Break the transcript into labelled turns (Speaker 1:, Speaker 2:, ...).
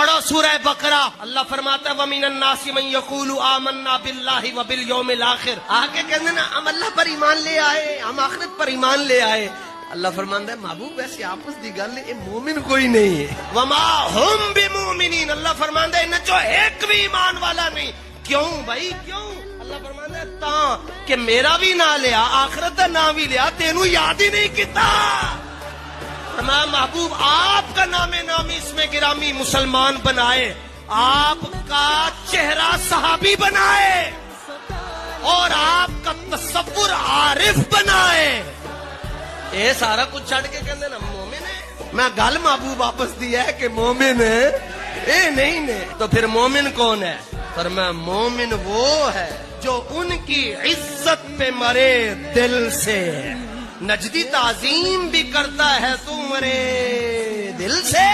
Speaker 1: پڑھو سورہ بقرہ. اللہ فرماتا ہے وَمِنَ النَّاسِ مَن يَقُولُ آمَنَّا بِاللَّهِ وَبِالْيَوْمِ الْآخِرِ. آگے کہتے نا ہم اللہ پر ایمان لے آئے, ہم آخرت پر ایمان لے آئے. اللہ فرماندا ہے محبوب ویسے آپس دی گل ہے, مومن کوئی نہیں ہے. وما ہم بمومنین. اللہ فرماندا ہے انہاں چوں ایک بھی ایمان والا نہیں. کیوں بھائی کیوں؟ اللہ فرماندا ہے تاں کہ میرا بھی نہ لیا, آخرت دا نام بھی لیا, تینوں یاد ہی نہیں کیتا. فرمایا محبوب آپ کا نام نامی اس میں گرامی مسلمان بنائے, آپ کا چہرہ صحابی بنائے, اور آپ کا تصور عارف بنائے. اے سارا کچھ چھڑ کے کہندے نا مومن ہے. میں گل محبوب واپس دی ہے کہ مومن ہے اے نہیں نے. تو پھر مومن کون ہے؟ فرمایا مومن وہ ہے جو ان کی عزت پہ مرے دل سے. نجدی تعظیم بھی کرتا ہے تو مرے دل سے.